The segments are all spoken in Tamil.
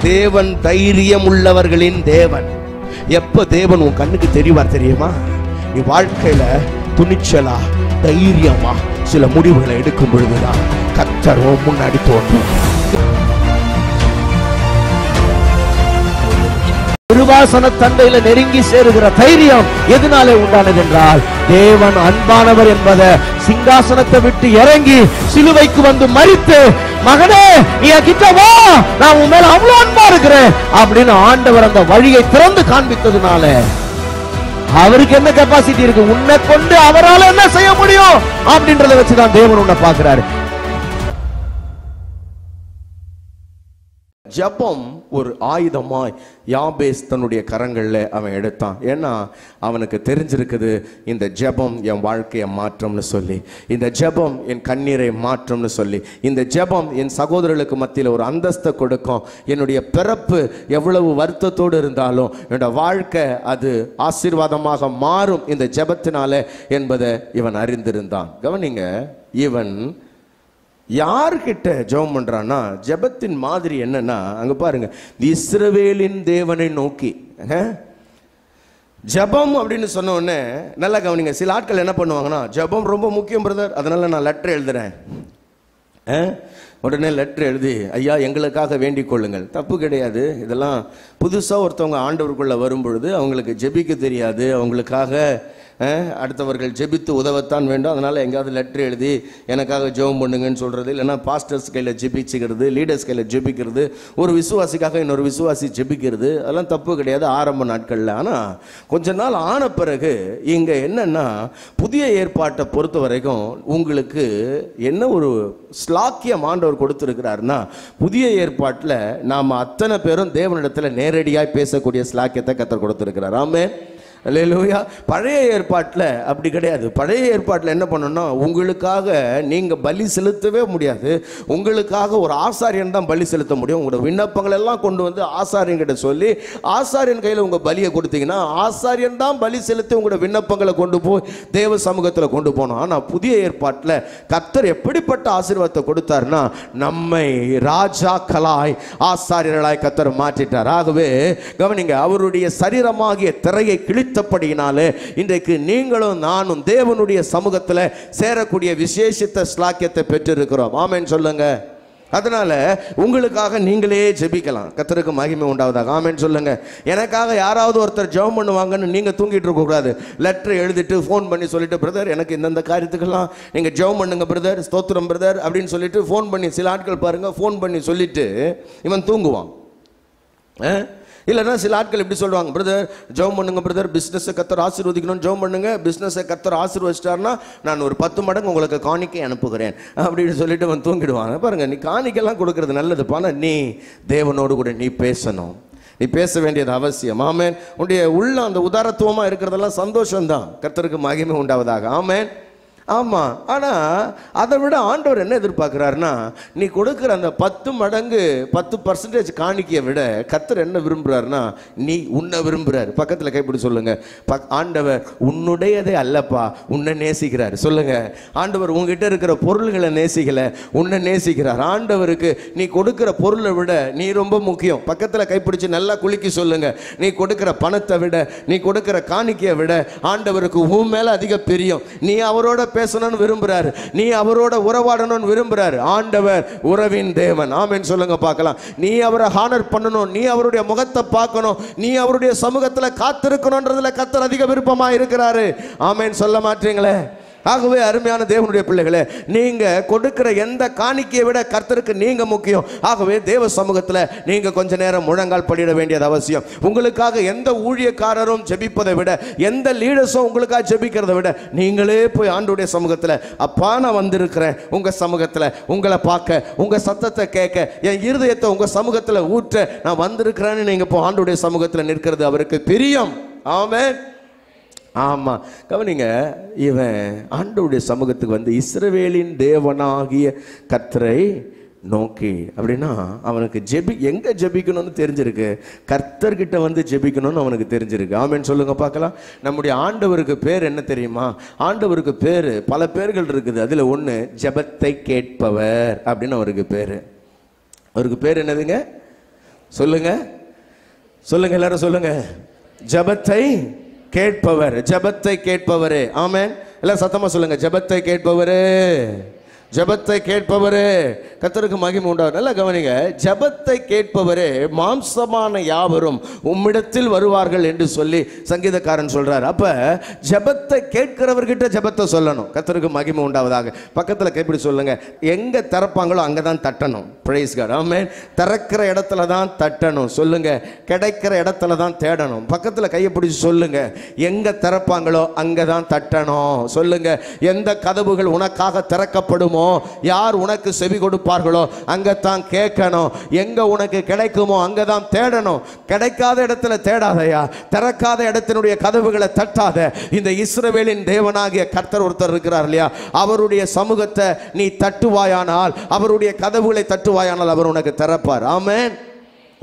தேவன் தைரியம் உள்ளவர்களின் தேவன். எப்ப தேவன் உன் கண்ணுக்கு தெரிவார் தெரியுமா? நீ வாழ்க்கையில துணிச்சலா தைரியமா சில முடிவுகளை எடுக்கும் பொழுதுதான் கர்த்தர் முன்னாடி தோன்றும். கிருபாசன தண்டையில நெருங்கி சேருகிற தைரியம் எதனாலே உண்டானது என்றால், தேவன் அன்பானவர் என்பதை சிங்காசனத்தை விட்டு இறங்கி சிலுவைக்கு வந்து மரித்து, மகனே நீ கிட்ட வா, நான் உன் மேல அவ்வளவு அன்பா இருக்கிறேன் அப்படின்னு ஆண்டவர் அந்த வழியை திறந்து காண்பித்ததுனால அவருக்கு என்ன கெப்பாசிட்டி இருக்கு, உன்னை கொண்டு அவரால் என்ன செய்ய முடியும் அப்படின்றத வச்சுதான் தேவன் உன்னை பார்க்கிறாரு. ஜெபம் ஒரு ஆயுதமாய் யாபேஸ் தன்னுடைய கரங்கள்ல அவன் எடுத்தான். ஏன்னா அவனுக்கு தெரிஞ்சிருக்குது, இந்த ஜெபம் என் வாழ்க்கையை மாற்றம்னு சொல்லி, இந்த ஜெபம் என் கண்ணீரை மாற்றம்னு சொல்லி, இந்த ஜெபம் என் சகோதரர்களுக்கு மத்தியில் ஒரு அந்தஸ்தை கொடுக்கும். என்னுடைய பிறப்பு எவ்வளவு வருத்தத்தோடு இருந்தாலும் என்னோட வாழ்க்கை அது ஆசீர்வாதமாக மாறும் இந்த ஜெபத்தினால என்பதை இவன் அறிந்திருந்தான். கவனிங்க, இவன் யார்கிட்ட ஜெபம் பண்றான்னா, ஜெபத்தின் மாதிரி என்னன்னா, அங்க பாருங்க, இஸ்ரவேலின் தேவனை நோக்கி. ஜெபம் அப்படின்னு சொன்ன உடனே நல்லா கவனிங்க, சில ஆட்கள் என்ன பண்ணுவாங்கன்னா, ஜெபம் ரொம்ப முக்கியம் பிரதர், அதனால நான் லெட்டர் எழுதுறேன். உடனே லெட்டர் எழுதி, ஐயா எங்களுக்காக வேண்டிக் கொள்ளுங்கள். தப்பு கிடையாது. இதெல்லாம் புதுசாக ஒருத்தவங்க ஆண்டவருக்குள்ள வரும் பொழுது அவங்களுக்கு ஜெபிக்க தெரியாது, அவங்களுக்காக அடுத்தவர்கள் ஜெபித்து உதவத்தான் வேண்டும். அதனால் எங்கேயாவது லெட்டர் எழுதி எனக்காக ஜெபம் பண்ணுங்கன்னு சொல்கிறது, இல்லைன்னா பாஸ்டர்ஸ் கையில் ஜெபிச்சுக்கிறது, லீடர்ஸ் கையில் ஜெபிக்கிறது, ஒரு விசுவாசிக்காக இன்னொரு விசுவாசி ஜெபிக்கிறது, அதெல்லாம் தப்பு கிடையாது ஆரம்ப நாட்களில். ஆனால் கொஞ்ச நாள் ஆன பிறகு இங்கே என்னன்னா, புதிய ஏற்பாட்டை பொறுத்த வரைக்கும் உங்களுக்கு என்ன ஒரு ஸ்லாக்கியம் ஆண்டவர் கொடுத்துருக்கிறாருன்னா, புதிய ஏற்பாட்டில் நாம் அத்தனை பேரும் தேவனிடத்தில் நேரடியாக பேசக்கூடிய ஸ்லாக்கியத்தை கர்த்தர் கொடுத்துருக்கிறார். ஆமென். அல்லேலூயா. பழைய ஏற்பாட்டில் அப்படி கிடையாது. பழைய ஏற்பாட்டில் என்ன பண்ணணும்னா, உங்களுக்காக நீங்கள் பலி செலுத்தவே முடியாது, உங்களுக்காக ஒரு ஆசாரியன் தான் பலி செலுத்த முடியும். உங்களோட விண்ணப்பங்கள் எல்லாம் கொண்டு வந்து ஆசாரியன் கிட்ட சொல்லி, ஆசாரியன் கையில் உங்கள் பலியை கொடுத்தீங்கன்னா ஆசாரியன் தான் பலி செலுத்தி உங்களோட விண்ணப்பங்களை கொண்டு போய் தேவ சமூகத்தில் கொண்டு போனோம். ஆனால் புதிய ஏற்பாட்டில் கர்த்தர் எப்படிப்பட்ட ஆசீர்வாதத்தை கொடுத்தாருன்னா, நம்மை ராஜாக்களாய் ஆசாரியர்களாய் கர்த்தர் மாற்றிட்டார். ஆகவே கவனிங்க, அவருடைய சரீரமாகிய திரையை படியினாலே இன்றைக்கு நீங்களும் நானும் தேவனுடைய சமூகத்தில் சேரக்கூடிய விசேஷித்த ஸ்லாக்கியத்தை பெற்றிருக்கிறோம். ஆமென் சொல்லுங்க. அதனால உங்களுக்காக நீங்களே ஜெபிக்கலாம். கர்த்தருக்கு மகிமை உண்டாவதாக. ஆமென் சொல்லுங்க. எனக்காக யாராவது ஒருத்தர் ஜெபம் பண்ணுவாங்கன்னு நீங்க தூங்கிட்டு இருக்க கூடாது. லெட்டர் எழுதிட்டு ஃபோன் பண்ணி சொல்லிட்டு, பிரதர் எனக்கு இந்தந்த காரியத்துக்கெல்லாம் நீங்க ஜெபம் பண்ணுங்க பிரதர், ஸ்தோத்திரம் பிரதர் அப்படின்னு சொல்லிட்டு ஃபோன் பண்ணி, சில ஆட்கள் பாருங்க ஃபோன் பண்ணி சொல்லிட்டு இவன் தூங்குவான். இல்லைன்னா சில ஆட்கள் எப்படி சொல்லுவாங்க, பிரதர் ஜெபம் பண்ணுங்க பிரதர், பிஸ்னஸை கர்த்தர் ஆசீர்வதிக்கணும்னு ஜெபம் பண்ணுங்க, பிஸ்னஸை கர்த்தர் ஆசீர்வதிச்சிட்டாருன்னா நான் ஒரு 10 மடங்கு உங்களுக்கு காணிக்கை அனுப்புகிறேன் அப்படின்னு சொல்லிட்டு அவன் தூங்கிடுவாங்க. பாருங்க, நீ காணிக்கெல்லாம் கொடுக்கறது நல்லது, ஆனால் நீ தேவனோடு கூட நீ பேசணும், நீ பேச வேண்டியது அவசியம். ஆமென். உன்னுடைய உள்ள அந்த உதாரத்துவமாக இருக்கிறதெல்லாம் சந்தோஷம்தான். கர்த்தருக்கு மகிமை உண்டாவதாக. ஆமென். ஆமாம். ஆனால் அதை விட ஆண்டவர் என்ன எதிர்பார்க்குறாருன்னா, நீ கொடுக்குற அந்த 10 மடங்கு 10% காணிக்கையை விட கர்த்தர் என்ன விரும்புகிறாருன்னா, நீ உன்னை விரும்புகிறார். பக்கத்தில் கைப்பிடி சொல்லுங்க, ஆண்டவர் உன்னுடையதே அல்லப்பா, உன்னை நேசிக்கிறார். சொல்லுங்க, ஆண்டவர் உங்ககிட்ட இருக்கிற பொருள்களை நேசிக்கல, உன்னை நேசிக்கிறார். ஆண்டவருக்கு நீ கொடுக்குற பொருளை விட நீ ரொம்ப முக்கியம். பக்கத்தில் கைப்பிடிச்சு நல்லா குலுக்கி சொல்லுங்க, நீ கொடுக்குற பணத்தை விட, நீ கொடுக்குற காணிக்கையை விட ஆண்டவருக்கு உன் மேலே அதிக பிரியம். நீ அவரோட பேசணும்னு விரும்புறாரு, நீ அவரோட உறவாடணும்னு விரும்புறாரு. ஆண்டவர் உறவின் தேவன். ஆமென் சொல்லுங்க பார்க்கலாம். நீ அவரை ஹானர் பண்ணணும், நீ அவருடைய முகத்தை பார்க்கணும், நீ அவருடைய சமூகத்தில் காத்திருக்கணும்ன்றதுல கர்த்தர் அதிக விருப்பமா இருக்கிறாரு. ஆமென் சொல்ல மாட்டீங்களே? ஆகவே அருமையான தேவனுடைய பிள்ளைகளே, நீங்க கொடுக்கிற எந்த காணிக்கையை விட கர்த்தருக்கு நீங்க முக்கியம். ஆகவே தேவ சமூகத்தில் நீங்க கொஞ்ச நேரம் முழங்கால் படியிட வேண்டியது அவசியம். உங்களுக்காக எந்த ஊழியக்காரரும் ஜெபிப்பதை விட, எந்த லீடர்ஸும் உங்களுக்காக ஜெபிக்கிறதை விட, நீங்களே போய் ஆண்டவருடைய சமூகத்தில், அப்பா நான் வந்திருக்கிறேன் உங்க சமூகத்தில் உங்களை பார்க்க, உங்க சத்தத்தை கேட்க, என் இருதயத்தை உங்க சமூகத்தில் ஊற்ற நான் வந்திருக்கிறேன்னு நீங்க இப்போ ஆண்டவருடைய சமூகத்தில் நிற்கிறது அவருக்கு பிரியம். ஆமென். ஆமாம். கவனிங்க, இவன் ஆண்டவருடைய சமூகத்துக்கு வந்து இஸ்ரவேலின் தேவனாகிய கர்த்தரை நோக்கி அப்படின்னா அவனுக்கு எங்கே ஜெபிக்கணும்னு தெரிஞ்சிருக்கு, கர்த்தர்கிட்ட வந்து ஜெபிக்கணும்னு அவனுக்கு தெரிஞ்சிருக்கு. ஆமென் சொல்லுங்க பார்க்கலாம். நம்முடைய ஆண்டவருக்கு பேர் என்ன தெரியுமா? ஆண்டவருக்கு பேர் பல பேர்கள் இருக்குது. அதில் ஒன்று ஜெபத்தை கேட்பவர் அப்படின்னு அவருக்கு பேர். அவருக்கு பேர் என்னதுங்க? சொல்லுங்க, சொல்லுங்க, எல்லாரும் சொல்லுங்க. ஜெபத்தை கேட்பவர், ஜெபத்தை கேட்பவரே. ஆமென். எல்லாம் சத்தமா சொல்லுங்க, ஜெபத்தை கேட்பவரே, ஜெபத்தை கேட்பவரே. கர்த்தருக்கு மகிமை உண்டாகும். நல்லா கவனிங்க, ஜெபத்தை கேட்பவரே மாம்சமான யாவரும் உம்மிடத்தில் வருவார்கள் என்று சொல்லி சங்கீதக்காரன் சொல்றார். அப்ப ஜெபத்தை கேட்கிறவர்கிட்ட ஜெபத்தை சொல்லணும். கர்த்தருக்கு மகிமை உண்டாவதாக. பக்கத்துல கைப்பிடி சொல்லுங்க, எங்க திறப்பாங்களோ அங்கதான் தட்டணும். Praise God. ஆமென். திறக்கிற இடத்துல தான் தட்டணும். சொல்லுங்க, கிடைக்கிற இடத்துல தான் தேடணும். பக்கத்துல கையை பிடிச்சு சொல்லுங்க, எங்க திறப்பாங்களோ அங்கதான் தட்டணும். சொல்லுங்க, எந்த கதவுகள் உனக்காக திறக்கப்படுமோ, யார் உனக்கு செவி கொடுப்பார்களோ அங்கத்தான் கேட்கணும். எங்க உனக்கு கிடைக்குமோ அங்கதான் தேடணும். கிடைக்காத இடத்துல தேடாதையா, திறக்காத இடத்தினுடைய கதவுகளை தட்டாத. இந்த இஸ்ரவேலின் தேவனாகிய கர்த்தர் ஒருத்தர் இருக்கிறார் இல்லையா, அவருடைய சமூகத்தை நீ தட்டுவாயானால், அவருடைய கதவுகளை தட்டுவாயானால் அவர் உனக்கு திறப்பார். ஆமென்.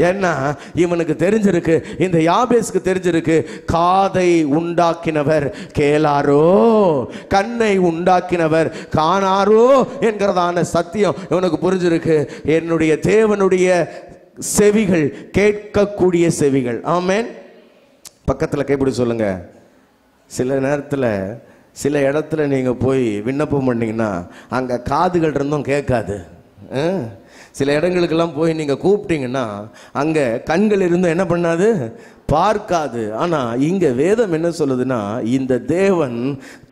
ஏன்னா இவனுக்கு தெரிஞ்சிருக்கு, இந்த யாபேஸ்க்கு தெரிஞ்சிருக்கு, காதை உண்டாக்கினவர் கேளாரோ, கண்ணை உண்டாக்கினவர் காணாரோ என்கிறதான சத்தியம் இவனுக்கு புரிஞ்சிருக்கு. என்னுடைய தேவனுடைய செவிகள் கேட்கக்கூடிய செவிகள். ஆமென். பக்கத்தில் கைப்பிடி சொல்லுங்க. சில நேரத்தில் சில இடத்துல நீங்கள் போய் விண்ணப்பம் பண்ணிங்கன்னா அங்கே காதுகள் இருந்தும் கேட்காது. சில இடங்களுக்கெல்லாம் போய் நீங்கள் கூப்பிட்டீங்கன்னா அங்கே கண்கள் இருந்தும் என்ன பண்ணாது, பார்க்காது. ஆனால் இங்கே வேதம் என்ன சொல்லுதுன்னா, இந்த தேவன்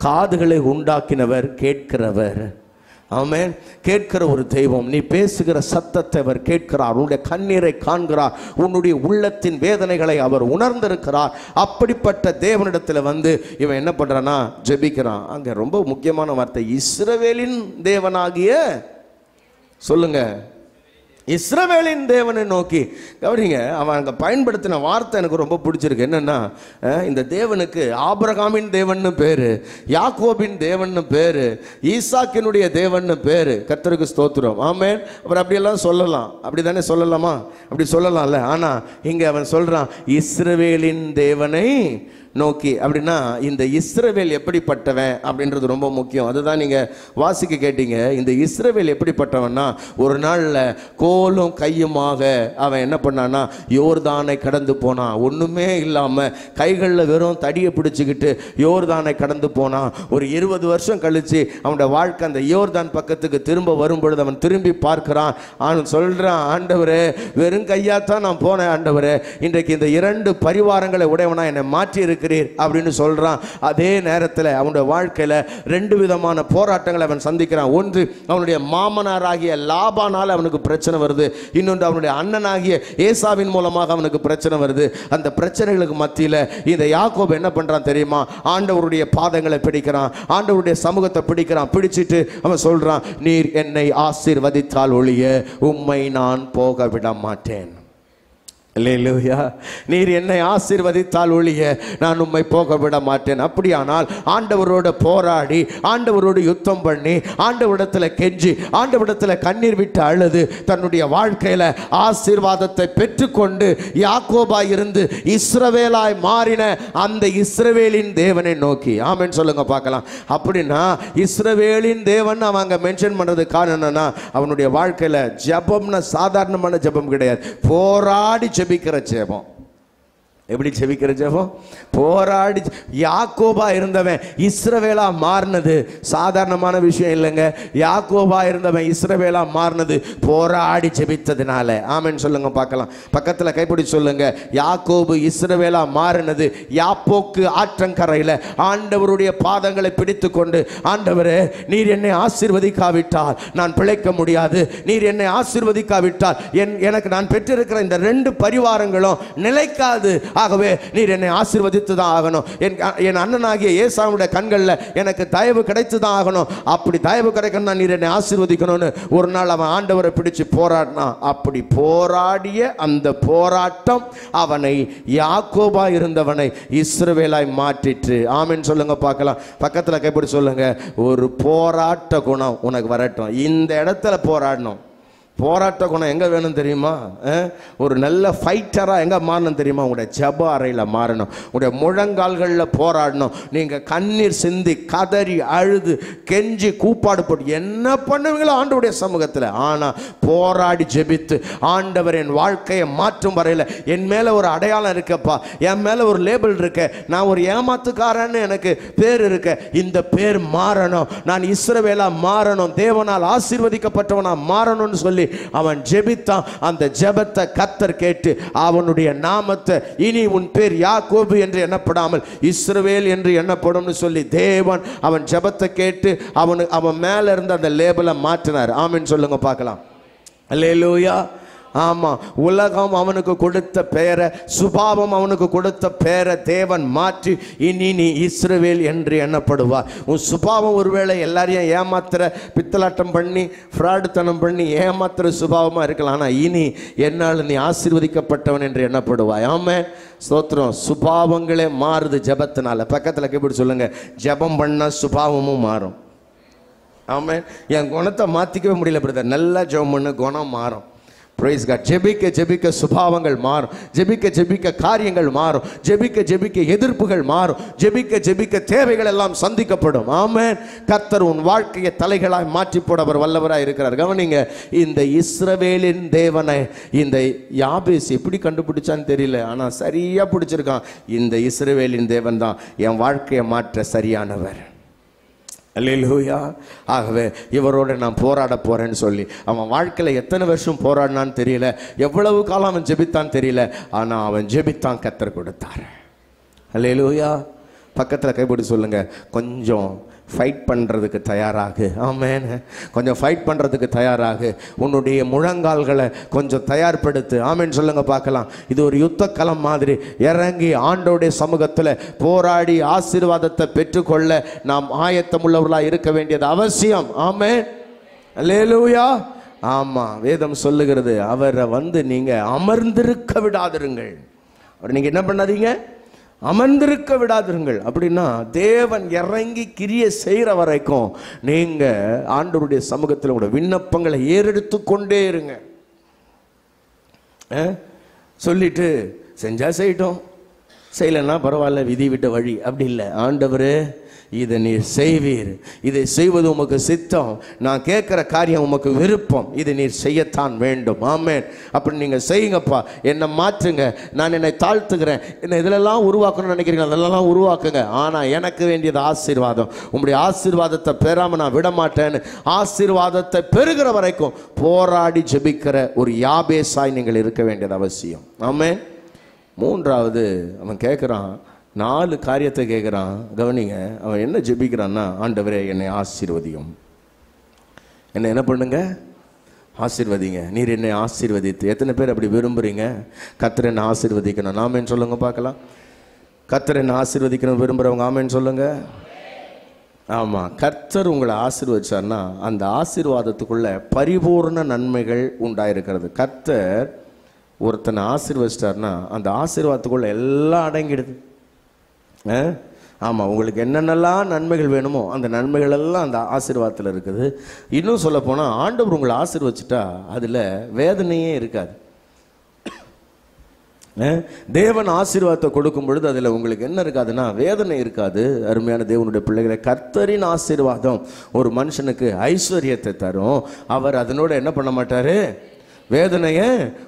காதுகளை உண்டாக்கினவர், கேட்கிறவர். ஆமென். கேட்கிற ஒரு தெய்வம். நீ பேசுகிற சத்தத்தை அவர் கேட்கிறார், உன்னுடைய கண்ணீரை காண்கிறார், உன்னுடைய உள்ளத்தின் வேதனைகளை அவர் உணர்ந்திருக்கிறார். அப்படிப்பட்ட தேவனிடத்தில் வந்து இவன் என்ன பண்றானா, ஜெபிக்கிறான். அங்கே ரொம்ப முக்கியமான வார்த்தை, இஸ்ரவேலின் தேவனாகிய, சொல்லுங்க, இஸ்ரவேலின் தேவனை நோக்கி. கவனிங்க, அவன் அங்கே பயன்படுத்தின வார்த்தை எனக்கு ரொம்ப பிடிச்சிருக்கு. என்னன்னா, இந்த தேவனுக்கு ஆபிரகாமின் தேவன்னு பேரு, யாக்கோபின் தேவன்னு பேரு, ஈசாக்கினுடைய தேவன்னு பேரு. கர்த்தருக்கு ஸ்தோத்திரம். ஆமென். அவர் அப்படியெல்லாம் சொல்லலாம், அப்படி தானே சொல்லலாமா, அப்படி சொல்லலாம்ல. ஆனால் இங்கே அவன் சொல்றான் இஸ்ரவேலின் தேவனை நோக்கி. அப்படின்னா இந்த இஸ்ரவேல் எப்படிப்பட்டவன் அப்படின்றது ரொம்ப முக்கியம். அதுதான் நீங்கள் வாசிக்க கேட்டீங்க. இந்த இஸ்ரவேல் எப்படிப்பட்டவன்னா, ஒரு நாளில் கோலும் கையுமாக அவன் என்ன பண்ணான்னா யோர்தானை கடந்து போனான். ஒன்றுமே இல்லாமல் கைகளில் வெறும் தடியை பிடிச்சிக்கிட்டு யோர்தானை கடந்து போனான். ஒரு 20 வருஷம் கழித்து அவனோட வாழ்க்கை அந்த யோர்தான் பக்கத்துக்கு திரும்ப வரும்பொழுது அவன் திரும்பி பார்க்கிறான். அவன் சொல்கிறான், ஆண்டவரே, வெறும் கையாத்தான் நான் போனேன் ஆண்டவரே, இன்றைக்கு இந்த 2 பரிவாரங்களை உடையவனா என்னை மாற்றி இருக்கு அப்படின்னு சொல்றான். அதே நேரத்தில் அவனுடைய வாழ்க்கையில 2 விதமான போராட்டங்களை அவன் சந்திக்கிறான். ஒன்று, அவனுடைய மாமனாராகிய லாபானால் அவனுக்கு பிரச்சனை வருது. இன்னொன்று, அவனுடைய அண்ணனாகிய ஏசாவின் மூலமாக அவனுக்கு பிரச்சனை வருது. அந்த பிரச்சனைகளுக்கு மத்தியில் இந்த யாக்கோபு என்ன பண்றான் தெரியுமா, ஆண்டவருடைய பாதங்களை பிடிக்கிறான், ஆண்டவருடைய சமூகத்தை பிடிக்கிறான். பிடிச்சிட்டு அவன் சொல்றான், நீர் என்னை ஆசீர்வதித்தால் ஒழிய உம்மை நான் போக விட மாட்டேன். அல்லேலூயா. நீர் என்னை ஆசீர்வதித்தால் ஒழிய நான் உம்மை போக விட மாட்டேன். அப்படியானால் ஆண்டவரோடு போராடி, ஆண்டவரோடு யுத்தம் பண்ணி, ஆண்டவரிடத்தில் கெஞ்சி, ஆண்டவரிடத்தில் கண்ணீர் விட்டு அழுது தன்னுடைய வாழ்க்கையில் ஆசீர்வாதத்தை பெற்றுக்கொண்டு யாக்கோபாய் இருந்து இஸ்ரவேலாய் மாறின அந்த இஸ்ரவேலின் தேவனை நோக்கி. ஆமென் சொல்லுங்க பார்க்கலாம். அப்படின்னா இஸ்ரவேலின் தேவன் அவன் அங்கே மென்ஷன் பண்ணுறது காரணம் என்னன்னா, அவனுடைய வாழ்க்கையில் ஜெபம்னா சாதாரணமான ஜெபம் கிடையாது, போராடி ஜெபிக்கிற ஜெபம். எப்படி ஜெபிக்கிற ஜெபம்? போராடி. யாக்கோபா இருந்தவன் இஸ்ரவேலா மாறினது சாதாரணமான விஷயம் இல்லைங்க. யாக்கோபா இருந்தவன் இஸ்ரவேலா மாறினது போராடி ஜெபித்ததுனால. ஆமென் சொல்லுங்க பார்க்கலாம். பக்கத்தில் கைப்பிடி சொல்லுங்க, யாக்கோபு இஸ்ரவேலா மாறினது யாப்போக்கு ஆற்றங்கரையில் ஆண்டவருடைய பாதங்களை பிடித்து கொண்டு, ஆண்டவரே, நீர் என்னை ஆசீர்வதிக்காவிட்டால் நான் பிழைக்க முடியாது, நீர் என்னை ஆசீர்வதிக்காவிட்டால் எனக்கு நான் பெற்றிருக்கிற இந்த 2 பரிவாரங்களும் நிலைக்காது, ஆகவே நீர் என்னை ஆசீர்வதித்து தான் ஆகணும். என் அண்ணனாகிய ஏசாவுடைய கண்களில் எனக்கு தயவு கிடைத்து தான் ஆகணும். அப்படி தயவு கிடைக்கணும்னா நீர் என்னை ஆசீர்வதிக்கணும்னு ஒரு நாள் அவன் ஆண்டவரை பிடிச்சு போராடினான். அப்படி போராடிய அந்த போராட்டம் அவனை, யாக்கோபா இருந்தவனை இஸ்ரவேலாய் மாற்றிற்று. ஆமென் சொல்லுங்க பார்க்கலாம். பக்கத்தில் கைப்பிடி சொல்லுங்க, ஒரு போராட்ட குணம் உனக்கு வரட்டும். இந்த இடத்துல போராடணும். போராட்ட குணம் எங்கே வேணும் தெரியுமா? ஒரு நல்ல ஃபைட்டராக எங்கே மாறணும் தெரியுமா? உங்களுடைய ஜப அறையில் மாறணும். உங்களுடைய முழங்கால்களில் போராடணும். நீங்கள் கண்ணீர் சிந்தி கதறி அழுது கெஞ்சி கூப்பாடு போட்டு என்ன பண்ணுவீங்களோ ஆண்டவருடைய சமூகத்தில், ஆனால் போராடி ஜெபித்து ஆண்டவர் என் வாழ்க்கையை மாற்றும் வரையில் என் மேலே ஒரு அடையாளம் இருக்கப்பா, என் மேலே ஒரு லேபிள் இருக்க, நான் ஒரு ஏமாத்துக்காரன்னு எனக்கு பேர் இருக்க, இந்த பேர் மாறணும், நான் இஸ்ரவேலா மாறணும், தேவனால் ஆசீர்வதிக்கப்பட்டவனா மாறணும்னு சொல்லி அவன் ஜெபித்தான். அந்த ஜெபத்தை கர்த்தர் கேட்டு அவனுடைய நாமத்தை இனி உன் பேர் யாக்கோபு என்று எண்ணப்படாமல் இஸ்ரவேல் என்று எண்ணப்படும்னு சொல்லி தேவன் அவன் ஜெபத்தை கேட்டு அவன் மேல இருந்த அந்த லேபிளை மாற்றினார். ஆமென் சொல்லுங்க பார்க்கலாம். அல்லேலூயா. ஆமா, உலகம் அவனுக்கு கொடுத்த பெயரை, சுபாவம் அவனுக்கு கொடுத்த பெயரை தேவன் மாற்றி இனி நீ இஸ்ரவேல் என்று எண்ணப்படுவார். உன் சுபாவம் ஒருவேளை எல்லாரையும் ஏமாத்துற, பித்தலாட்டம் பண்ணி ஃப்ராடுத்தனம் பண்ணி ஏமாத்துற சுபாவமாக இருக்கலாம், ஆனால் இனி என்னால் நீ ஆசீர்வதிக்கப்பட்டவன் என்று எண்ணப்படுவாய். ஆமென், ஸ்தோத்திரம். சுபாவங்களே மாறுது ஜெபத்தினால. பக்கத்தில் எப்படி சொல்லுங்க, ஜெபம் பண்ணால் சுபாவமும் மாறும். ஆமென். என் குணத்தை மாற்றிக்கவே முடியல பிரதர், நல்லா ஜெபம் பண்ண குணம் மாறும். Praise God. ஜெபிக்க ஜெபிக்க சுபாவங்கள் மாறும், ஜெபிக்க ஜெபிக்க காரியங்கள் மாறும், ஜெபிக்க ஜெபிக்க எதிர்ப்புகள் மாறும், ஜெபிக்க ஜெபிக்க தேவைகள் எல்லாம் சந்திக்கப்படும். ஆமென். கர்த்தர் உன் வாழ்க்கையை தலைகளாய் மாற்றி போட அவர் வல்லவராய் இருக்கிறார். கவனிங்க, இந்த இஸ்ரவேலின் தேவனை இந்த யாபேஸ் எப்படி கண்டுபிடிச்சான்னு தெரியல, ஆனால் சரியா பிடிச்சிருக்கான். இந்த இஸ்ரவேலின் தேவன் தான் என் வாழ்க்கையை மாற்ற சரியானவர். அல்லேலூயா. ஆகவே இவரோட நான் போராட போறேன்னு சொல்லி அவன் வாழ்க்கையில் எத்தனை வருஷம் போராடினான்னு தெரியல, எவ்வளவு காலம் அவன் ஜெபித்தான் தெரியல, ஆனால் அவன் ஜெபித்தான், கர்த்தர் கொடுத்தார். அல்லேலூயா. பக்கத்தில் கைப்பிடி சொல்லுங்க, கொஞ்சம் ஃபைட் பண்ணுறதுக்கு தயாராகு. ஆமென். கொஞ்சம் ஃபைட் பண்ணுறதுக்கு தயாராகு. உன்னுடைய முழங்கால்களை கொஞ்சம் தயார்படுத்து. ஆமென் சொல்லுங்க பார்க்கலாம். இது ஒரு யுத்த களம் மாதிரி. இறங்கி ஆண்டோடைய சமூகத்தில் போராடி ஆசீர்வாதத்தை பெற்றுக்கொள்ள நாம் ஆயத்தமுள்ளவர்களாக இருக்க வேண்டியது அவசியம். ஆமென். அல்லேலூயா. ஆமாம், வேதம் சொல்லுகிறது, அவரை நீங்கள் அமர்ந்திருக்க விடாதிருங்கள். அவர் நீங்கள் என்ன பண்ணாதீங்க, அமர்ந்திருக்க விடாதிருங்கள். அப்படின்னா தேவன் இறங்கி கிரியை செய்கிற வரைக்கும் நீங்க ஆண்டவருடைய சமூகத்தில் உங்களோட விண்ணப்பங்களை ஏறெடுத்து கொண்டே இருங்க. சொல்லிட்டு செஞ்சா செய்யட்டும், செய்யலைன்னா பரவாயில்ல, விதி விட்ட வழி அப்படி இல்லை. ஆண்டவரே இதை நீர் செய்வீர், இதை செய்வது உமக்கு சித்தம், நான் கேட்குற காரியம் உமக்கு விருப்பம், இதை நீர் செய்யத்தான் வேண்டும். ஆமென். அப்படி நீங்கள் செய்யுங்கப்பா, என்னை மாற்றுங்க, நான் என்னை தாழ்த்துக்கிறேன், என்னை இதிலெல்லாம் உருவாக்கணும்னு நினைக்கிறீங்க, அதெல்லாம் உருவாக்குங்க, ஆனால் எனக்கு வேண்டியது ஆசீர்வாதம். உங்களுடைய ஆசீர்வாதத்தை பெறாமல் நான் விடமாட்டேன்னு ஆசீர்வாதத்தை பெறுகிற வரைக்கும் போராடி ஜெபிக்கிற ஒரு யாபேசாய் நீங்கள் இருக்க வேண்டியது அவசியம். ஆமென். மூன்றாவது அவன் கேட்குறான், 4 காரியத்தை கேட்குறான். கவனிங்க, அவன் என்ன ஜெபிக்கிறான்னா, ஆண்டவரே என்னை ஆசீர்வதியும், என்ன பண்ணுங்க, ஆசீர்வதிங்க, நீர் என்னை ஆசீர்வதித்து. எத்தனை பேர் அப்படி விரும்புகிறீங்க? கர்த்தர் என்னை ஆசீர்வதிக்கணும். ஆமென் சொல்லுங்க பார்க்கலாம். கர்த்தர் என்னை ஆசீர்வதிக்கணும் விரும்புகிறவங்க ஆமென் சொல்லுங்க. ஆமாம், கர்த்தர் உங்களை ஆசீர்வதிச்சார்னா அந்த ஆசீர்வாதத்துக்குள்ள பரிபூர்ண நன்மைகள் உண்டாயிருக்கிறது. கர்த்தர் ஒருத்தனை ஆசீர்வதிச்சிட்டார்னா அந்த ஆசீர்வாதத்துக்குள்ள எல்லாம் அடங்கிடுது. ஆமாம், உங்களுக்கு என்னென்னலாம் நன்மைகள் வேணுமோ அந்த நன்மைகள் எல்லாம் அந்த ஆசீர்வாதத்தில் இருக்குது. இன்னும் சொல்ல போனால் ஆண்டவர் உங்களை ஆசீர்வதிச்சிட்டா அதில் வேதனையே இருக்காது. தேவன் ஆசீர்வாதத்தை கொடுக்கும் பொழுது அதில் உங்களுக்கு என்ன இருக்காதுன்னா வேதனை இருக்காது. அருமையான தேவனுடைய பிள்ளைகளை, கர்த்தரின் ஆசீர்வாதம் ஒரு மனுஷனுக்கு ஐஸ்வர்யத்தை தரும். அவர் அதனோட என்ன பண்ண மாட்டார், வேதனையை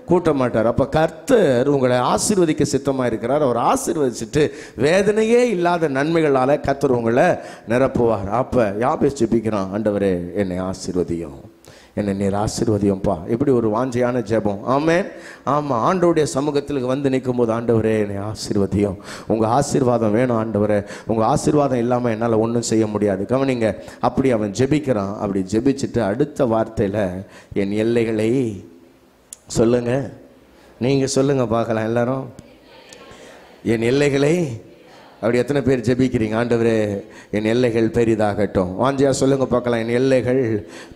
கூட்ட மாட்டார். அப்போ கர்த்தர் உங்களை ஆசீர்வதிக்க சித்தமாக இருக்கிறார். அவர் ஆசீர்வதிச்சுட்டு வேதனையே இல்லாத நன்மைகளால் கர்த்தர் உங்களை நிரப்புவார். அப்போ யாபேஸ் ஜெபிக்கிறான், ஆண்டவரே என்னை ஆசீர்வதியும், என்னை நீர் ஆசீர்வதியும்ப்பா. எப்படி ஒரு வாஞ்சையான ஜெபம். ஆமென். ஆமாம், ஆண்டவருடைய சமூகத்தில் வந்து நிற்கும் போது, ஆண்டவரே என்னை ஆசீர்வதியும், உங்கள் ஆசீர்வாதம் வேணும் ஆண்டவரே, உங்கள் ஆசீர்வாதம் இல்லாமல் என்னால் ஒன்றும் செய்ய முடியாது. கவனிங்க, அப்படி அவன் ஜெபிக்கிறான். அப்படி ஜெபிச்சுட்டு அடுத்த வார்த்தையில் என் எல்லைகளை சொல்லுங்க, நீங்கள் சொல்லுங்க பார்க்கலாம் எல்லாரும், என் எல்லைகளை. அப்படி எத்தனை பேர் ஜெபிக்கிறீங்க, ஆண்டவரே என் எல்லைகள் பெரிதாகட்டும். வாஞ்சியா சொல்லுங்க பார்க்கலாம், என் எல்லைகள்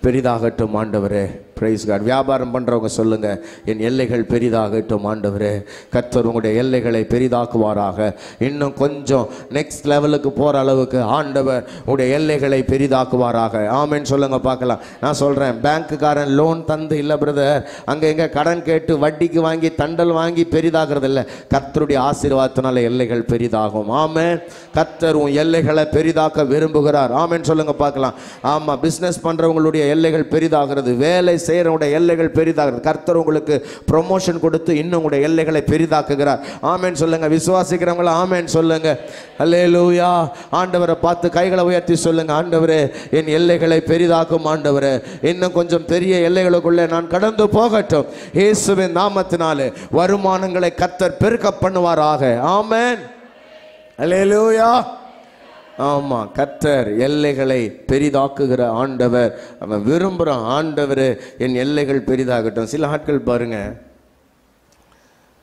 பெரிதாகட்டும் ஆண்டவரே. Praise God. வியாபாரம் பண்ணுறவங்க சொல்லுங்க, என் எல்லைகள் பெரிதாகட்டும் ஆண்டவரே. கர்த்தர் உங்களுடைய எல்லைகளை பெரிதாக்குவாராக. இன்னும் கொஞ்சம் நெக்ஸ்ட் லெவலுக்கு போகிற அளவுக்கு ஆண்டவர் உங்களுடைய எல்லைகளை பெரிதாக்குவாராக. ஆமேன்னு சொல்லுங்க பார்க்கலாம். நான் சொல்கிறேன், பேங்க்குக்காரன் லோன் தந்து இல்லை பிரதர், அங்கே எங்கே கடன் கேட்டு வட்டிக்கு வாங்கி தண்டல் வாங்கி பெரிதாகிறது இல்லை. கர்த்தருடைய ஆசீர்வாதத்தினால எல்லைகள் பெரிதாகும். ஆமேன். கர்த்தர் உன் எல்லைகளை பெரிதாக்க விரும்புகிறார். ஆமேன்னு சொல்லுங்க பார்க்கலாம். ஆமாம், பிஸ்னஸ் பண்ணுறவங்களுடைய எல்லைகள் பெரிதாகிறது, வேலை செய்கிறவங்களுடைய எல்லைகள் பெரிதாகிறது. கர்த்தர் உங்களுக்கு ப்ரொமோஷன் கொடுத்து இன்னும் உங்களுடைய எல்லைகளை பெரிதாக்குகிறார். ஆமேன் சொல்லுங்க. விசுவாசிக்கிறவங்கள ஆமேன் சொல்லுங்க. அல்லேலூயா. ஆண்டவரை பார்த்து கைகளை உயர்த்தி சொல்லுங்க, ஆண்டவரே என் எல்லைகளை பெரிதாக்கும் ஆண்டவரே. இன்னும் கொஞ்சம் பெரிய எல்லைகளுக்குள்ளே நான் கடந்து போகட்டும். இயேசுவின் நாமத்தினாலே வருமானங்களை கர்த்தர் பெருக்க பண்ணுவாராக. ஆமேன். அல்லேலூயா. ஆமாம், கர்த்தர் எல்லைகளை பெரிதாக்குகிற ஆண்டவர். அவன் விரும்புகிறான், ஆண்டவர் என் எல்லைகள் பெரிதாகட்டும். சில ஆட்கள் பாருங்க,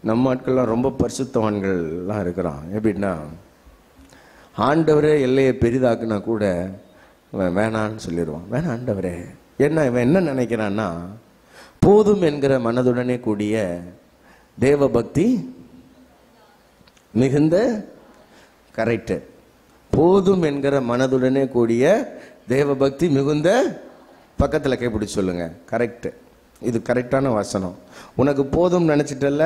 நம்ம ஆட்கள்லாம் ரொம்ப பரிசுத்தவான்கள்லாம் இருக்கிறான். எப்படின்னா, ஆண்டவரே எல்லையை பெரிதாக்குனா கூட இவன் வேணான்னு சொல்லிடுவான். வேணாம் ஆண்டவரே. என்ன இவன் என்ன நினைக்கிறான்னா, போதும் என்கிற மனதுடனே கூடிய தேவ பக்தி மிகுந்த கரெக்டு. போதும் என்கிற மனதுடனே கூடிய தேவ பக்தி மிகுந்த, பக்கத்தில் கைப்பிடி சொல்லுங்க, கரெக்டு. இது கரெக்டான வசனம். உனக்கு போதும் நினச்சிட்டல்ல,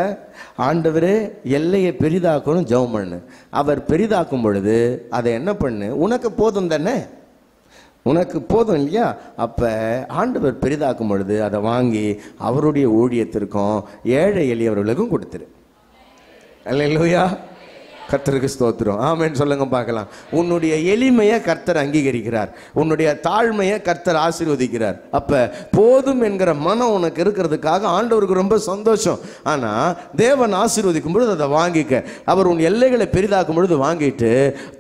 ஆண்டவரே எல்லையை பெரிதாக்கணும் ஜெபம் பண்ணு. அவர் பெரிதாக்கும் பொழுது அதை என்ன பண்ணு, உனக்கு போதும் தானே, உனக்கு போதும் இல்லையா? அப்போ ஆண்டவர் பெரிதாக்கும் பொழுது அதை வாங்கி அவருடைய ஊழியத்திற்கும் ஏழை எளியவர்களுக்கும் கொடுத்துரு. அல்லேலூயா. கர்த்தருக்கு ஸ்தோத்திரம். ஆமென் சொல்லுங்க பார்க்கலாம். உன்னுடைய எளிமையை கர்த்தர் அங்கீகரிக்கிறார், உன்னுடைய தாழ்மையை கர்த்தர் ஆசீர்வதிக்கிறார். அப்ப போதும் என்கிற மனம் உனக்கு இருக்கிறதுக்காக ஆண்டவருக்கு ரொம்ப சந்தோஷம். ஆனா தேவன் ஆசீர்வதிக்கும் பொழுது அதை வாங்கிக்க. அவர் உன் எல்லைகளை பெரிதாக்கும் பொழுது வாங்கிட்டு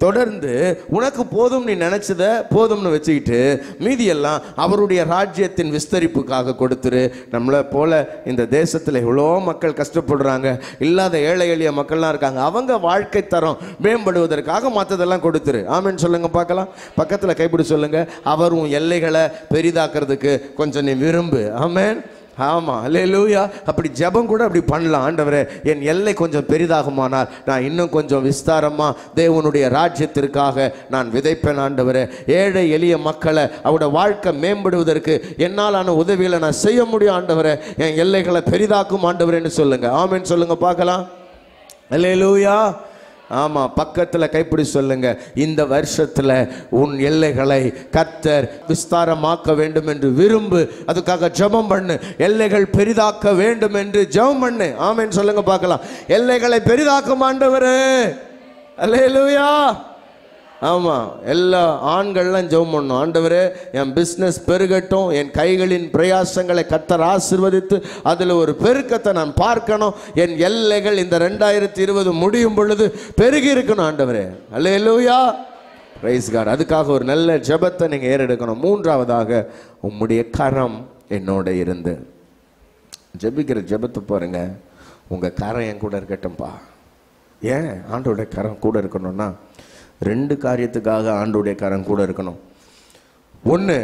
தொடர்ந்து உனக்கு போதும் நீ நினைச்சத போதும்னு வச்சுக்கிட்டு மீதியெல்லாம் அவருடைய ராஜ்யத்தின் விஸ்தரிப்புக்காக கொடுத்துரு. நம்மளை போல இந்த தேசத்தில் எவ்வளோ மக்கள் கஷ்டப்படுறாங்க, இல்லாத ஏழை எளிய மக்கள்லாம் இருக்காங்க. அவங்க வாழ்க்கை தரம் மேம்படுவதற்காக மற்றதெல்லாம் கொடுத்துரு. ஆமென் சொல்லுங்க பார்க்கலாம். பக்கத்தில் கைப்பிடி சொல்லுங்க, அவர் உன் எல்லைகளை பெரிதாக்குறதுக்கு கொஞ்சம் நீ விரும்பு. ஆமென். ஆமா, அல்லேலூயா. அப்படி ஜெபம் கூட அப்படி பண்ணலாம். ஆண்டவரே என் எல்லை கொஞ்சம் பெரிதாகுமானால் நான் இன்னும் கொஞ்சம் விஸ்தாரமா தேவனுடைய ராஜ்யத்திற்காக நான் விதைப்பேன். ஆண்டவரே ஏழை எளிய மக்களை அவருடைய வாழ்க்கை மேம்படுவதற்கு என்னாலான உதவிகளை நான் செய்ய முடியும். ஆண்டவரே என் எல்லைகளை பெரிதாக்கும் ஆண்டவரேன்னு சொல்லுங்க. ஆமென் சொல்லுங்க பார்க்கலாம். அல்லேலூயா. ஆமா, பக்கத்துல கைப்பிடி சொல்லுங்க, இந்த வருஷத்துல உன் எல்லைகளை கர்த்தர் விஸ்தாரமாக்க வேண்டும் என்று விரும்பு. அதுக்காக ஜெபம் பண்ணு. எல்லைகள் பெரிதாக்க வேண்டும் என்று ஜெபம் பண்ணு. ஆமென் சொல்லுங்க பார்க்கலாம். எல்லைகளை பெரிதாக்கும் ஆண்டவரே. அல்லேலூயா. ஆமாம், எல்லா ஆண்கள்லாம் ஜெபம் பண்ணணும். ஆண்டவரே என் பிஸ்னஸ் பெருகட்டும், என் கைகளின் பிரயாசங்களை கர்த்தர் ஆசீர்வதித்து அதில் ஒரு பெருக்கத்தை நான் பார்க்கணும். என் எல்லைகள் இந்த 2020 முடியும் பொழுது பெருகி இருக்கணும் ஆண்டவரே. அல்லேலூயா. Praise God. அதுக்காக ஒரு நல்ல ஜெபத்தை நீங்கள் ஏறெடுக்கணும். மூன்றாவதாக, உம்முடைய கரம் என்னோட இருந்து. ஜெபிக்கிற ஜெபத்தை பாருங்க, உங்கள் கரம் என் கூட இருக்கட்டும்பா. ஏன் ஆண்டோடைய கரம் கூட இருக்கணும்னா, 2 காரியத்துக்காக ஆண்டவருடைய கரம் கூட இருக்கணும். ஒன்று,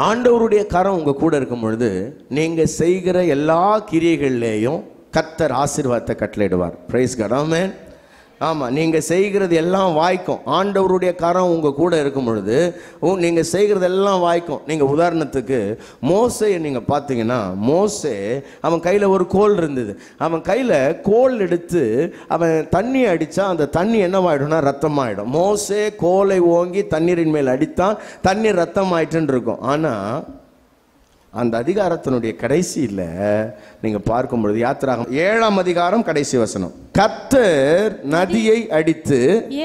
ஆண்டவருடைய கரம் உங்கள் கூட இருக்கும் பொழுது நீங்கள் செய்கிற எல்லா கிரியைகள்லேயும் கர்த்தர் ஆசீர்வாதத்தை கட்டளையிடுவார். Praise God. ஆமென். ஆமாம், நீங்கள் செய்கிறது எல்லாம் வாய்க்கும். ஆண்டவருடைய கரம் உங்கள் கூட இருக்கும் பொழுது நீங்கள் செய்கிறது எல்லாம் வாய்க்கும். நீங்கள் உதாரணத்துக்கு மோசேயை நீங்கள் பார்த்தீங்கன்னா, மோசே அவன் கையில் ஒரு கோல் இருந்தது. அவன் கையில் கோல் எடுத்து அவன் தண்ணி அடித்தா அந்த தண்ணி என்னவாயிடும்னா ரத்தமாயிடும். மோசே கோலை ஓங்கி தண்ணீரின் மேல் அடித்தான், தண்ணீர் ரத்தம் ஆயிட்டுன்னு இருக்கும். ஆனால் அந்த அதிகாரத்தினுடைய கடைசியில் நீங்க பார்க்கும் பொழுது, யாத்திராகமம் 7ஆம் அதிகாரம் கடைசி வசனம், கர்த்தர் நதியை அடித்து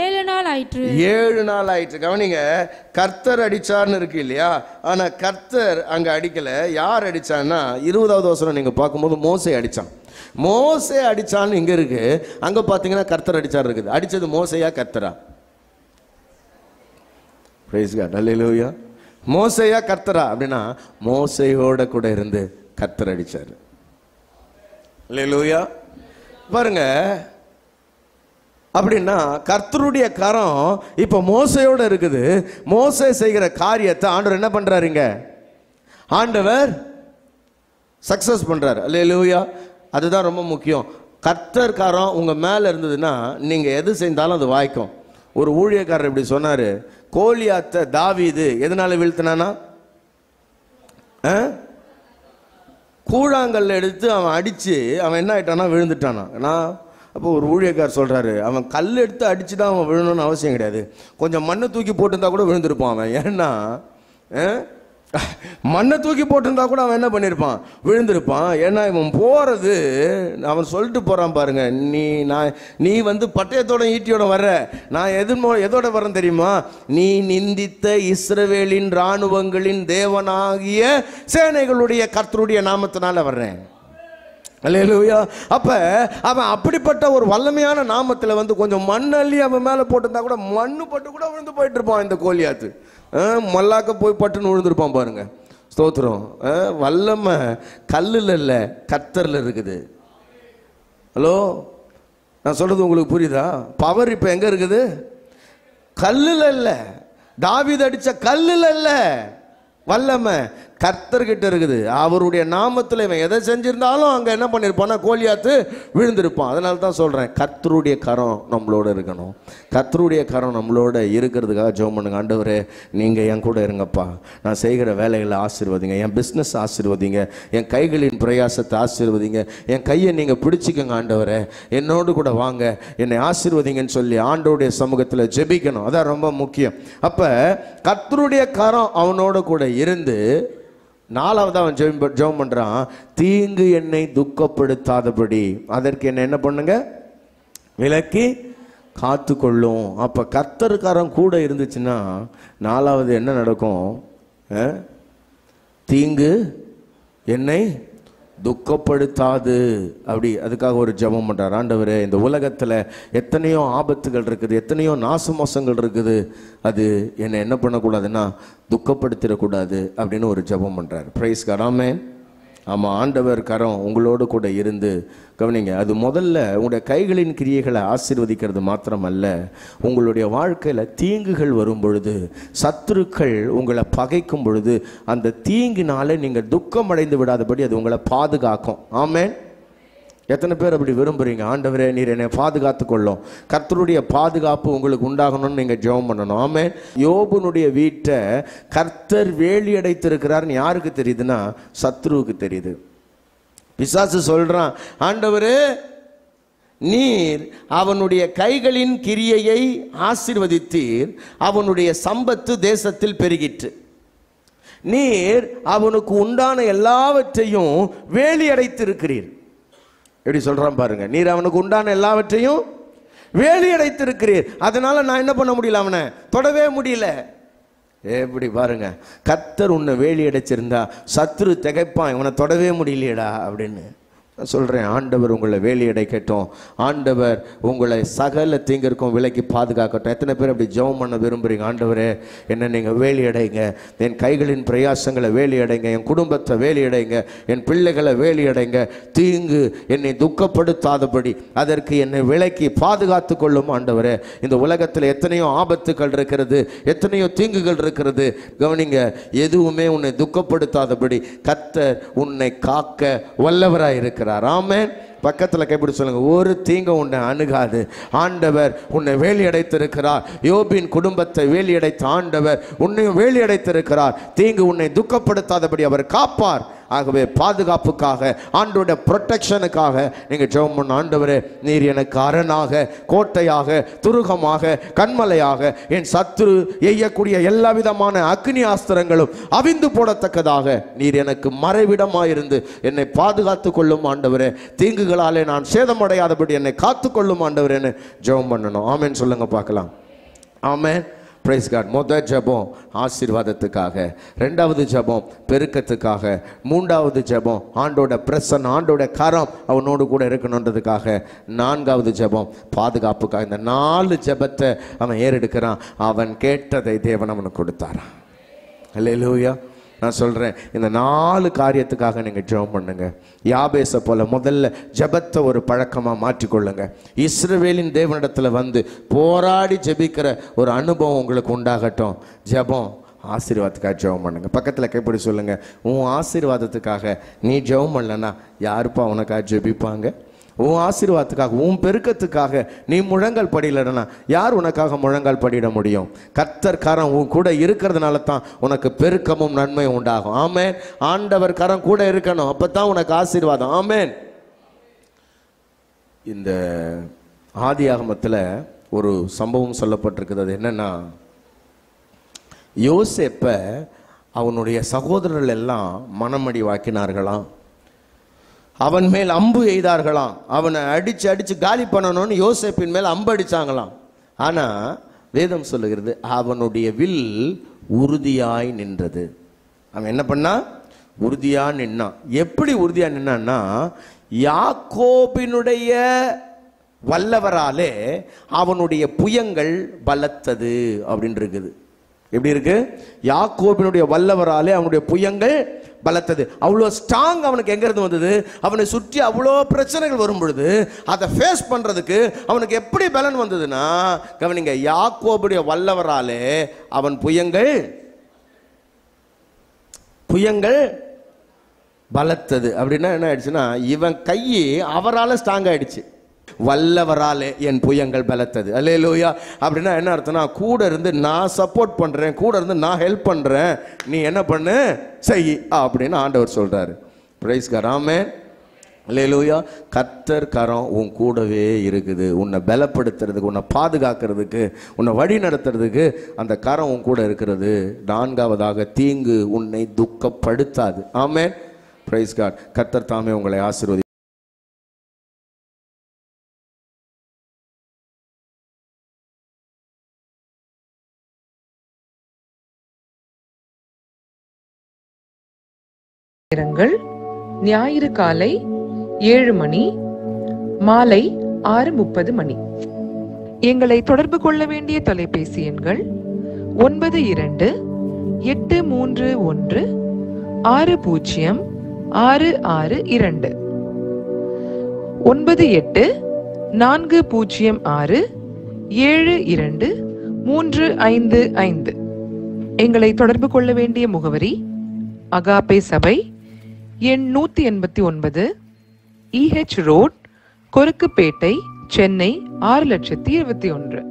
7 நாள் ஆயிற்று. 7 நாள் ஆயிற்று. கவனிங்க, கர்த்தர் அடிச்சார்னு இருக்கு இல்லையா? ஆனா கர்த்தர் அங்க அடிக்கல. யார் அடிச்சான்னா, 20வது வசனம் நீங்க பார்க்கும்போது மோசே அடிச்சான். மோசே அடிச்சான்னு இங்க இருக்கு, அங்க பாத்தீங்கன்னா கர்த்தர் அடிச்சார் இருக்குது. அடிச்சது மோசையா கர்த்தரா? Price God. அல்லேலூயா. மோசையா கர்த்தரா அப்படின்னா, மோசையோட கூட இருந்து கர்த்தர் அடிச்சாரு. அல்லேலூயா. பாருங்க, அப்படின்னா கர்த்தருடைய கரம் இப்ப மோசையோட இருக்குது. மோசே செய்கிற காரியத்தை ஆண்டவர் என்ன பண்றாருங்க? ஆண்டவர் சக்சஸ் பண்றாரு. அல்லேலூயா. அதுதான் ரொம்ப முக்கியம். கர்த்தர்காரம் உங்க மேல இருந்ததுன்னா நீங்க எது செஞ்சாலும் அது வாய்க்கும். ஒரு ஊழியக்காரர் இப்படி சொன்னாரு, கோலியாத்த தாவீது எதனால வீழ்த்தினானா? கூழாங்கல்ல எடுத்து அவன் அடிச்சு அவன் என்ன ஆயிட்டானா, விழுந்துட்டானா. நான் அப்போ ஒரு ஊழியக்காரர் சொல்றாரு, அவன் கல் எடுத்து அடிச்சு தான் அவன் விழணும்னு அவசியம் கிடையாது, கொஞ்சம் மண்ணை தூக்கி போட்டுருந்தா கூட விழுந்திருப்பான் அவன். ஏன்னா மண்ணை தூக்கி போட்டிருந்தா கூட அவன் என்ன பண்ணியிருப்பான், விழுந்திருப்பான். ஏன்னா இவன் போறது, அவன் சொல்லிட்டு போறான் பாருங்க, நீ வந்து பட்டயத்தோட ஈட்டியோட வர்ற, நான் எதோட வரேன் தெரியுமா, நீ நிந்தித்த இஸ்ரவேலின் இராணுவங்களின் தேவனாகிய சேனைகளுடைய கர்த்தருடைய நாமத்தினால வர்றேன். அல்லேலூயா. அப்ப அவன் அப்படிப்பட்ட ஒரு வல்லமையான நாமத்துல வந்து கொஞ்சம் மண்ணள்ளி அவன் மேல போட்டிருந்தா கூட மண்ணு பட்டு கூட விழுந்து போயிட்டு இருப்பான் இந்த கோலியாத்து. மல்லாக்க போய் பட்டுன்னு விழுந்திருப்பான் பாருங்க. ஸ்தோத்திரம். வல்லமை கல்லுல இல்ல, கர்த்தர்ல இருக்குது. ஹலோ, நான் சொல்றது உங்களுக்கு புரியுதா? பவர் இப்ப எங்க இருக்குது? கல்லுல இல்ல, தாவீது அடிச்ச கல்லுல இல்ல, வல்லமை கர்த்தர்கிட்ட இருக்குது. அவருடைய நாமத்தில் இவன் எதை செஞ்சிருந்தாலும் அங்கே என்ன பண்ணியிருப்பான்னா கோலியாத்து விழுந்திருப்பான். அதனால தான் சொல்கிறேன், கர்த்தருடைய கரம் நம்மளோட இருக்கணும். கர்த்தருடைய கரம் நம்மளோட இருக்கிறதுக்காக ஜெபம் பண்ணுங்க. ஆண்டவரே, நீங்கள் என் கூட இருங்கப்பா, நான் செய்கிற வேலைகளை ஆசீர்வதிங்க, என் பிஸ்னஸ் ஆசீர்வதிங்க, என் கைகளின் பிரயாசத்தை ஆசீர்வதிங்க, என் கையை நீங்கள் பிடிச்சிக்கங்க ஆண்டவரே, என்னோடு கூட வாங்க, என்னை ஆசீர்வதிங்கன்னு சொல்லி ஆண்டவருடைய சமூகத்தில் ஜெபிக்கணும். அதான் ரொம்ப முக்கியம். அப்போ கர்த்தருடைய கரம் அவனோட கூட இருந்து, நாலாவது அவன் ஜெபம் பண்றான், தீங்கு என்னை துக்கப்படுத்தாதபடி அதற்கு என்ன பண்ணுங்க, விலக்கி காத்து கொள்ளும். அப்ப கர்த்தர்காரன் கூட இருந்துச்சுன்னா நாலாவது என்ன நடக்கும், தீங்கு என்னை துக்கப்படுத்தாது. அப்படி அதுக்காக ஒரு ஜெபம் பண்றார். ஆண்டவரே, இந்த உலகத்துல எத்தனையோ ஆபத்துகள் இருக்குது, எத்தனையோ நாசமோசங்கள் இருக்குது, அது என்னை என்ன பண்ணக்கூடாதுன்னா துக்கப்படுத்திடக்கூடாது அப்படின்னு ஒரு ஜெபம் பண்றார். Praise God. ஆமென். ஆமாம், ஆண்டவர் கரம் உங்களோடு கூட இருந்து கவனிங்க. அது முதல்ல உங்களுடைய கைகளின் கிரியைகளை ஆசீர்வதிக்கிறது மாத்திரமல்ல, உங்களுடைய வாழ்க்கையில் தீங்குகள் வரும் பொழுது, சத்துருக்கள் உங்களை பகைக்கும் பொழுது, அந்த தீங்கினால நீங்கள் துக்கம் அடைந்து விடாதபடி அது உங்களை பாதுகாக்கும். ஆமென். எத்தனை பேர் அப்படி விரும்புறீங்க? ஆண்டவரே, நீர் என்னை பாதுகாத்து கொள்ளும், கர்த்தருடைய பாதுகாப்பு உங்களுக்கு உண்டாகணும்னு நீங்கள் ஜெபம் பண்ணணும். ஆமென். யோபுனுடைய வீட்டை கர்த்தர் வேலி அடைத்திருக்கிறார்னு யாருக்கு தெரியுதுன்னா சத்ருவுக்கு தெரியுது. பிசாசு சொல்றான், ஆண்டவரே, நீர் அவனுடைய கைகளின் கிரியையை ஆசீர்வதித்தீர், அவனுடைய சம்பத்து தேசத்தில் பெருகிற்று, நீர் அவனுக்கு உண்டான எல்லாவற்றையும் வேலி அடைத்திருக்கிறீர். எப்படி சொல்றான் பாருங்க, நீர் அவனுக்கு உண்டான எல்லாவற்றையும் வேலி அடைத்திருக்கிறீர், அதனால நான் என்ன பண்ண முடியல, அவனை தொடவே முடியல. எப்படி பாருங்க, கர்த்தர் உன்னை வேலி அடைச்சிருந்தா சத்ரு திகைப்பான், இவனை தொடவே முடியலையடா அப்படின்னு சொல்றேன். ஆண்டவர் உங்களை வேலி அடைக்கட்டும், ஆண்டவர் உங்களை சகல தீங்கிற்கும் விலக்கி பாதுகாக்கட்டும். எத்தனை பேர் அப்படி ஜெபம் பண்ண விரும்புறீங்க? ஆண்டவரே, என்ன நீங்க வேலி அடைங்க, என் கைகளின் பிரயாசங்களை வேலி அடைங்க, என் குடும்பத்தை வேலி அடைங்க, என் பிள்ளைகளை வேலி அடைங்க, தீங்கு என்னை துக்கப்படுத்தாதபடி அதற்கு என்னை விலக்கி பாதுகாத்து கொள்ளும் ஆண்டவரே. இந்த உலகத்தில் எத்தனையோ ஆபத்துகள் இருக்கிறது, எத்தனையோ தீங்குகள் இருக்கிறது, கவனிங்க, எதுவுமே உன்னை துக்கப்படுத்தாதபடி கர்த்தர் உன்னை காக்க வல்லவராய் இருக்கிறார். ஆமென். பக்கத்தில் கைப்பிடி சொல்லுங்க, ஒரு தீங்கு உன்னை அணுகாது, ஆண்டவர் உன்னை வேலி அடைத்திருக்கிறார். யோபின் குடும்பத்தை வேலி அடைத்த ஆண்டவர் உன்னையும் வேலி அடைத்திருக்கிறார். தீங்கு உன்னை துக்கப்படுத்தாதபடி அவர் காப்பார். ஆகவே பாதுகாப்புக்காக, ஆண்டோட ப்ரொடெக்ஷனுக்காக நீங்க ஜெபம் பண்ண. ஆண்டவரே, நீர் எனக்கு அரணாக, கோட்டையாக, துருகமாக, கண்மலையாக, என் சத்துரு எய்யக்கூடிய எல்லா விதமான அக்னி ஆஸ்திரங்களும் அவிந்து போடத்தக்கதாக நீர் எனக்கு மறைவிடமாயிருந்து என்னை பாதுகாத்து கொள்ளும் ஆண்டவரே. தீங்குகளாலே நான் சேதமடையாதபடி என்னை காத்து கொள்ளும் ஆண்டவரேன்னு ஜெபம் பண்ணணும். ஆமென் சொல்லுங்க பார்க்கலாம். ஆமென். Praise God. முதல் ஜெபம் ஆசீர்வாதத்துக்காக, ரெண்டாவது ஜெபம் பெருக்கத்துக்காக, மூன்றாவது ஜெபம் ஆண்டோட பிரசன்னம், ஆண்டோட கரம் அவனோடு கூட இருக்கணுன்றதுக்காக, நான்காவது ஜெபம் பாதுகாப்புக்காக. இந்த 4 ஜெபத்தை அவன் ஏறெடுக்கிறான். அவன் கேட்டதை தேவன் அவனுக்கு கொடுத்தாரான். அல்லேலூயா. நான் சொல்கிறேன், இந்த 4 காரியத்துக்காக நீங்கள் ஜெபம் பண்ணுங்க. யாபேசை போல முதல்ல ஜெபத்தை ஒரு பழக்கமாக மாற்றிக்கொள்ளுங்க. இஸ்ரவேலின் தேவனிடத்தில் வந்து போராடி ஜெபிக்கிற ஒரு அனுபவம் உங்களுக்கு உண்டாகட்டும். ஜெபம் ஆசீர்வாதத்துக்காக ஜெபம் பண்ணுங்க. பக்கத்தில் கைப்படி சொல்லுங்க, உன் ஆசீர்வாதத்துக்காக நீ ஜெபம் பண்ணலன்னா யாருப்பா உனக்காக ஜெபிப்பாங்க? உன் ஆசீர்வாதத்துக்காக, உன் பெருக்கத்துக்காக நீ முழங்கால் படியிலன்னா யார் உனக்காக முழங்கால் படியிட முடியும்? கர்த்தர் கரம் உன் கூட இருக்கிறதுனால தான் உனக்கு பெருக்கமும் நன்மையும் உண்டாகும். ஆமென். ஆண்டவர் கரம் கூட இருக்கணும், அப்பதான் உனக்கு ஆசீர்வாதம். ஆமென். இந்த ஆதியாகமத்தில் ஒரு சம்பவம் சொல்லப்பட்டிருக்குது. அது என்னன்னா, யோசேப்ப அவனுடைய சகோதரர்கள் எல்லாம் மனமடி வாக்கினார்களாம். அவன் மேல் அம்பு எய்தார்களாம். அவனை அடிச்சு அடிச்சு காலி பண்ணணும்னு யோசேப்பின் மேல் அம்பு அடிச்சாங்களாம். ஆனா வேதம் சொல்லுகிறது, அவனுடைய வில் உறுதியாய் நின்றது. அவன் என்ன பண்ணா? உறுதியா நின்னான். எப்படி உறுதியா நின்னான்னா, யாக்கோபினுடைய வல்லவராலே அவனுடைய புயங்கள் பலத்தது அப்படின்னு இருக்குது. எப்படி இருக்கு? யாக்கோபினுடைய வல்லவராலே அவனுடைய புயங்கள் பலத்தது. அவ்வளோ ஸ்ட்ராங் அவனுக்கு எங்க இருந்து வந்தது? அவனை சுற்றி அவ்வளோ பிரச்சனைகள் வரும் பொழுது அதை ஃபேஸ் பண்றதுக்கு அவனுக்கு எப்படி பலன் வந்ததுன்னா, கவனிங்க, யாக்கோபுடைய வல்லவராலே அவன் புயங்கள் பலத்தது. அப்படின்னா என்ன ஆயிடுச்சுன்னா, இவன் கை அவரால் ஸ்ட்ராங் ஆயிடுச்சு. வல்லவராலே என் புயங்கள் பலத்தது. அல்லேலூயா. அப்படின்னா என்ன அர்த்தம்னா, கூட இருந்து நான் சப்போர்ட் பண்றேன், கூட இருந்து நான் ஹெல்ப் பண்றேன், நீ என்ன பண்ணு செய் அப்படின்னு ஆண்டவர் சொல்றாரு. Praise God. ஆமென். அல்லேலூயா. கர்த்தர் கரம் உன் கூடவே இருக்குது. உன்னை பலப்படுத்துறதுக்கு, உன்னை பாதுகாக்கிறதுக்கு, உன்னை வழி நடத்துறதுக்கு அந்த கரம் உன் கூட இருக்கிறது. நான்காவதாக, தீங்கு உன்னை துக்கப்படுத்தாது. ஆமென். Praise God. கர்த்தர் தாமே உங்களை ஆசீர்வதி. ஞாயிறு காலை 7 மணி, மாலை 6:30 மணி. எங்களை தொடர்பு கொள்ள வேண்டிய தொலைபேசி எண்கள் 92-831-606662, 98-406-7235. எங்களை தொடர்பு கொள்ள வேண்டிய முகவரி அகாபே சபை, எண் 189, EH ரோட், கொருக்குப்பேட்டை, சென்னை 6,21,000.